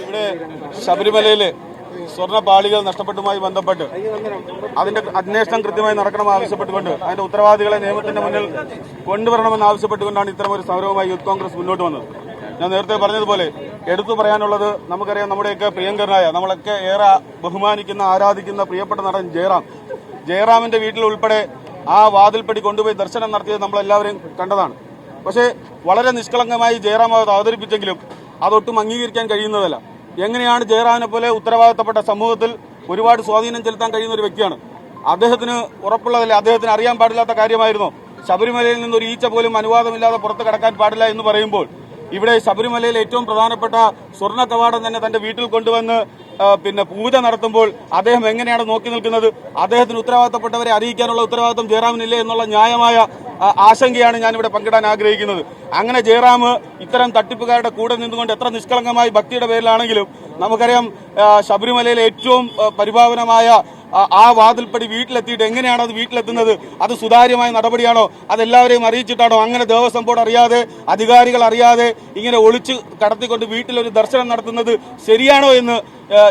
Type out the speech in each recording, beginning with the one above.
ഇവിടെ ശബരിമലയിലെ സ്വർണ്ണപാളികൾ നഷ്ടപ്പെട്ടുമായി ബന്ധപ്പെട്ട് അതിന്റെ അന്വേഷണം കൃത്യമായി നടക്കണമെന്ന് ആവശ്യപ്പെട്ടുകൊണ്ട് അതിന്റെ ഉത്തരവാദികളെ നിയമത്തിന്റെ മുന്നിൽ കൊണ്ടുവരണമെന്ന് ആവശ്യപ്പെട്ടുകൊണ്ടാണ് ഇത്തരമൊരു സമരവുമായി യൂത്ത് കോൺഗ്രസ് മുന്നോട്ട് വന്നത്. ഞാൻ നേരത്തെ പറഞ്ഞതുപോലെ എടുത്തു പറയാനുള്ളത്, നമുക്കറിയാം, നമ്മുടെയൊക്കെ പ്രിയങ്കരനായ, നമ്മളൊക്കെ ഏറെ ബഹുമാനിക്കുന്ന ആരാധിക്കുന്ന പ്രിയപ്പെട്ട നടൻ ജയറാമിന്റെ വീട്ടിൽ ഉൾപ്പെടെ ആ വാതിൽപ്പടി കൊണ്ടുപോയി ദർശനം നടത്തിയത് നമ്മളെല്ലാവരും കണ്ടതാണ്. പക്ഷേ വളരെ നിഷ്കളങ്കമായി ജയറാം അത് അവതരിപ്പിച്ചെങ്കിലും അതൊട്ടും അംഗീകരിക്കാൻ കഴിയുന്നതല്ല. എങ്ങനെയാണ് ജയറാമിനെ പോലെ ഉത്തരവാദിത്തപ്പെട്ട സമൂഹത്തിൽ ഒരുപാട് സ്വാധീനം ചെലുത്താൻ കഴിയുന്ന ഒരു വ്യക്തിയാണ്. അദ്ദേഹത്തിന് ഉറപ്പുള്ളതല്ലേ, അദ്ദേഹത്തിന് അറിയാൻ പാടില്ലാത്ത കാര്യമായിരുന്നോ ശബരിമലയിൽ നിന്ന് ഒരു ഈച്ച പോലും അനുവാദമില്ലാതെ പുറത്ത് കടക്കാൻ പാടില്ല എന്ന് പറയുമ്പോൾ ഇവിടെ ശബരിമലയിൽ ഏറ്റവും പ്രധാനപ്പെട്ട സ്വർണ്ണ കവാടം തന്നെ തന്റെ വീട്ടിൽ കൊണ്ടുവന്ന് പൂജ നടത്തുമ്പോൾ അദ്ദേഹം എങ്ങനെയാണ് നോക്കി നിൽക്കുന്നത്? അദ്ദേഹത്തിന് ഉത്തരവാദിത്തപ്പെട്ടവരെ അറിയിക്കാനുള്ള ഉത്തരവാദിത്തം ജയറാമിനില്ലേ എന്നുള്ള ന്യായമായ ആശങ്കയാണ് ഞാനിവിടെ പങ്കിടാൻ ആഗ്രഹിക്കുന്നത്. അങ്ങനെ ജയറാം ഇത്തരം തട്ടിപ്പുകാരുടെ കൂടെ നിന്നുകൊണ്ട് എത്ര നിഷ്കളങ്കമായി ഭക്തിയുടെ പേരിലാണെങ്കിലും നമുക്കറിയാം, ശബരിമലയിലെ ഏറ്റവും പരിഭാവനമായ ആ വാതിൽപ്പടി വീട്ടിലെത്തിയിട്ട് എങ്ങനെയാണ് അത് വീട്ടിലെത്തുന്നത്? അത് സുതാര്യമായ നടപടിയാണോ? അതെല്ലാവരെയും അറിയിച്ചിട്ടാണോ? അങ്ങനെ ദേവസ്വം ബോർഡ് അറിയാതെ, അധികാരികൾ അറിയാതെ ഇങ്ങനെ ഒളിച്ച് കടത്തിക്കൊണ്ട് വീട്ടിലൊരു ദർശനം നടത്തുന്നത് ശരിയാണോ എന്ന്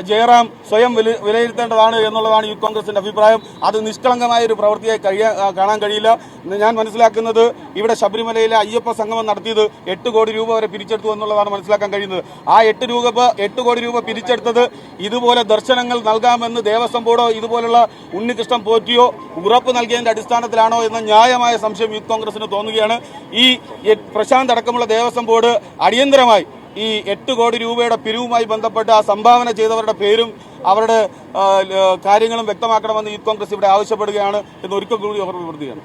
ജയറാം സ്വയം വിലയിരുത്തേണ്ടതാണ് എന്നുള്ളതാണ് യൂത്ത് കോൺഗ്രസിന്റെ അഭിപ്രായം. അത് നിഷ്കളങ്കമായ ഒരു പ്രവൃത്തിയായി കാണാൻ കഴിയില്ല. ഞാൻ മനസ്സിലാക്കുന്നത് ഇവിടെ ശബരിമലയിലെ അയ്യപ്പ സംഗമം നടത്തിയത് 8 കോടി രൂപ വരെ പിരിച്ചെടുത്തു എന്നുള്ളതാണ് മനസ്സിലാക്കാൻ കഴിയുന്നത്. ആ 8 കോടി രൂപ പിരിച്ചെടുത്തത് ഇതുപോലെ ദർശനങ്ങൾ നൽകാമെന്ന് ദേവസ്വം ബോർഡോ ഇതുപോലുള്ള ഉണ്ണികൃഷ്ണൻ പോറ്റിയോ ഉറപ്പ് നൽകിയതിന്റെ അടിസ്ഥാനത്തിലാണോ എന്ന ന്യായമായ സംശയം യൂത്ത് കോൺഗ്രസിന് തോന്നുകയാണ്. ഈ പ്രശാന്ത് അടക്കമുള്ള ദേവസ്വം ബോർഡ് അടിയന്തരമായി ഈ 8 കോടി രൂപയുടെ പിരിവുമായി ബന്ധപ്പെട്ട് ആ സംഭാവന ചെയ്തവരുടെ പേരും അവരുടെ കാര്യങ്ങളും വ്യക്തമാക്കണമെന്ന് യൂത്ത് കോൺഗ്രസ് ഇവിടെ ആവശ്യപ്പെടുകയാണ് എന്ന് ഒരിക്കൽ കൂടി ഓർമ്മപ്പെടുത്തുകയാണ്.